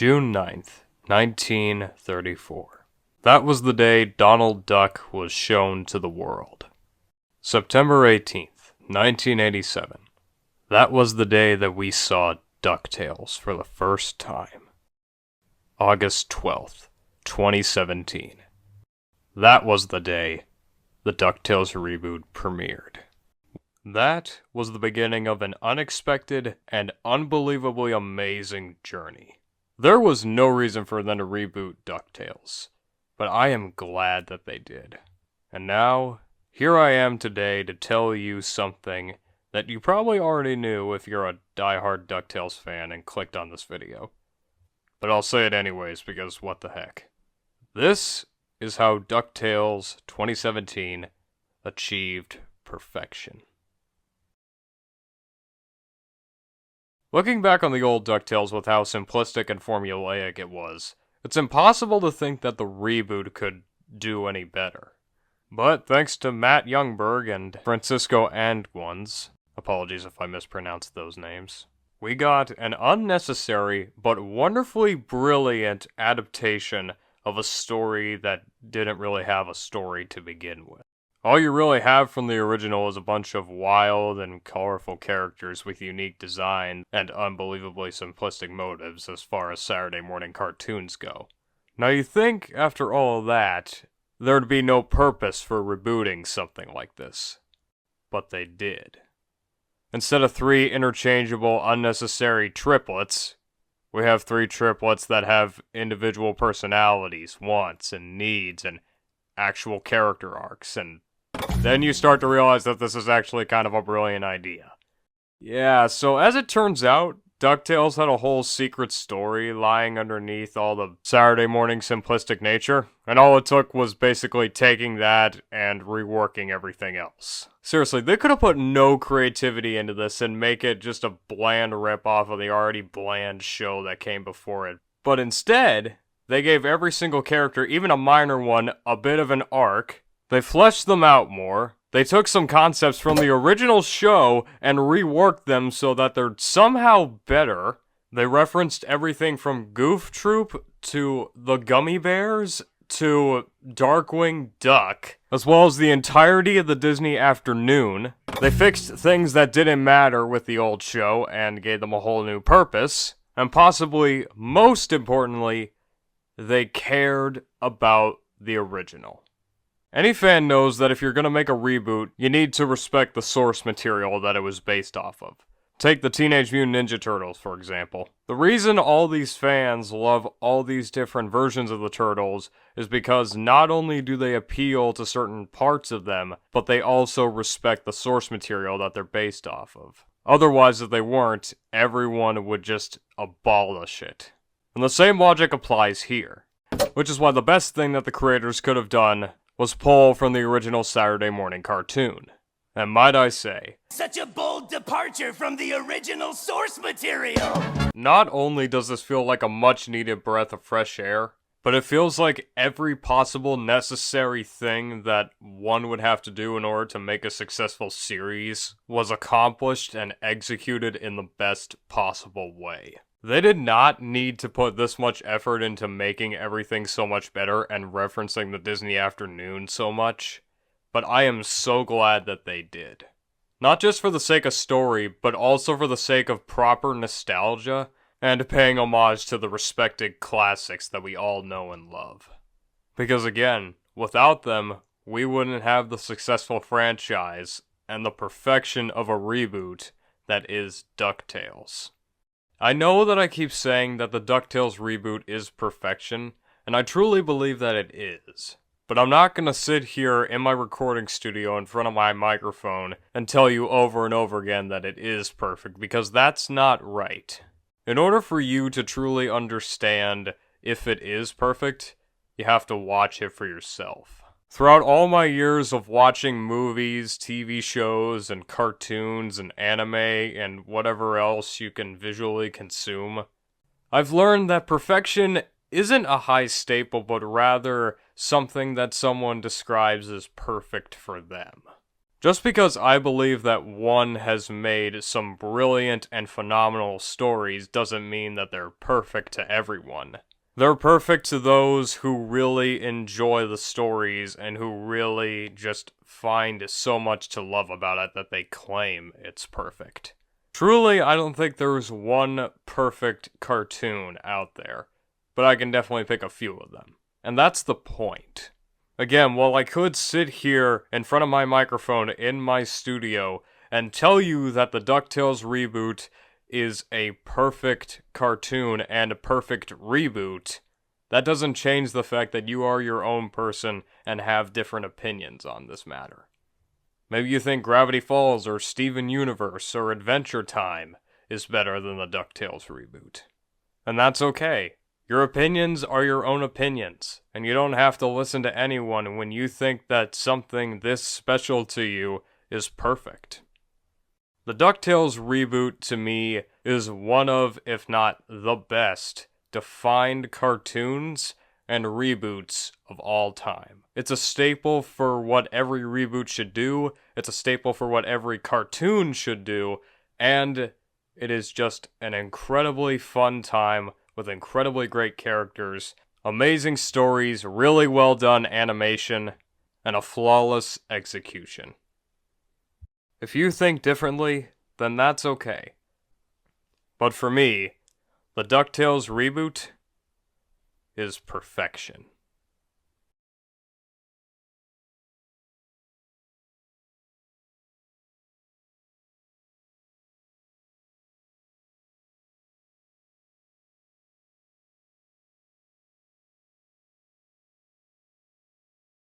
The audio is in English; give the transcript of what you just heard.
June 9th, 1934. That was the day Donald Duck was shown to the world. September 18th, 1987. That was the day that we saw Ducktales for the first time. August 12th, 2017. That was the day the Ducktales reboot premiered. That was the beginning of an unexpected and unbelievably amazing journey. There was no reason for them to reboot Ducktales, but I am glad that they did. And now, here I am today to tell you something that you probably already knew if you're a diehard Ducktales fan and clicked on this video. But I'll say it anyways because what the heck. This is how Ducktales 2017 achieved perfection. Looking back on the old Ducktales with how simplistic and formulaic it was, it's impossible to think that the reboot could do any better. But thanks to Matt Youngberg and Francisco Anguans, apologies if I mispronounced those names, we got an unnecessary but wonderfully brilliant adaptation of a story that didn't really have a story to begin with. All you really have from the original is a bunch of wild and colorful characters with unique design and unbelievably simplistic motives as far as Saturday morning cartoons go. Now you think, after all of that, there'd be no purpose for rebooting something like this. But they did. Instead of 3 interchangeable, unnecessary triplets, we have 3 triplets that have individual personalities, wants, and needs, and actual character arcs, and then you start to realize that this is actually kind of a brilliant idea. Yeah, so as it turns out, DuckTales had a whole secret story lying underneath all the Saturday morning simplistic nature, and all it took was basically taking that and reworking everything else. Seriously, they could have put no creativity into this and make it just a bland ripoff of the already bland show that came before it. But instead, they gave every single character, even a minor one, a bit of an arc. They fleshed them out more. They took some concepts from the original show and reworked them so that they're somehow better. They referenced everything from Goof Troop to the Gummy Bears to Darkwing Duck, as well as the entirety of the Disney afternoon. They fixed things that didn't matter with the old show and gave them a whole new purpose. And possibly, most importantly, they cared about the original. Any fan knows that if you're gonna make a reboot, you need to respect the source material that it was based off of. Take the Teenage Mutant Ninja Turtles, for example. The reason all these fans love all these different versions of the Turtles is because not only do they appeal to certain parts of them, but they also respect the source material that they're based off of. Otherwise, if they weren't, everyone would just abolish it. And the same logic applies here. Which is why the best thing that the creators could have done was pull from the original Saturday morning cartoon. And might I say, such a bold departure from the original source material! Not only does this feel like a much needed breath of fresh air, but it feels like every possible necessary thing that one would have to do in order to make a successful series was accomplished and executed in the best possible way. They did not need to put this much effort into making everything so much better and referencing the Disney afternoon so much, but I am so glad that they did. Not just for the sake of story, but also for the sake of proper nostalgia and paying homage to the respected classics that we all know and love. Because again, without them, we wouldn't have the successful franchise and the perfection of a reboot that is DuckTales. I know that I keep saying that the DuckTales reboot is perfection, and I truly believe that it is. But I'm not gonna sit here in my recording studio in front of my microphone and tell you over and over again that it is perfect, because that's not right. In order for you to truly understand if it is perfect, you have to watch it for yourself. Throughout all my years of watching movies, TV shows, and cartoons, and anime, and whatever else you can visually consume, I've learned that perfection isn't a high staple, but rather something that someone describes as perfect for them. Just because I believe that one has made some brilliant and phenomenal stories doesn't mean that they're perfect to everyone. They're perfect to those who really enjoy the stories and who really just find so much to love about it that they claim it's perfect. Truly, I don't think there's one perfect cartoon out there, but I can definitely pick a few of them. And that's the point. Again, while I could sit here in front of my microphone in my studio and tell you that the Ducktales reboot is a perfect cartoon and a perfect reboot, that doesn't change the fact that you are your own person and have different opinions on this matter. Maybe you think Gravity Falls or Steven Universe or Adventure Time is better than the DuckTales reboot. And that's okay. Your opinions are your own opinions, and you don't have to listen to anyone when you think that something this special to you is perfect. The DuckTales reboot, to me, is one of, if not the best, defined cartoons and reboots of all time. It's a staple for what every reboot should do, it's a staple for what every cartoon should do, and it is just an incredibly fun time with incredibly great characters, amazing stories, really well done animation, and a flawless execution. If you think differently, then that's okay. But for me, the DuckTales reboot is perfection.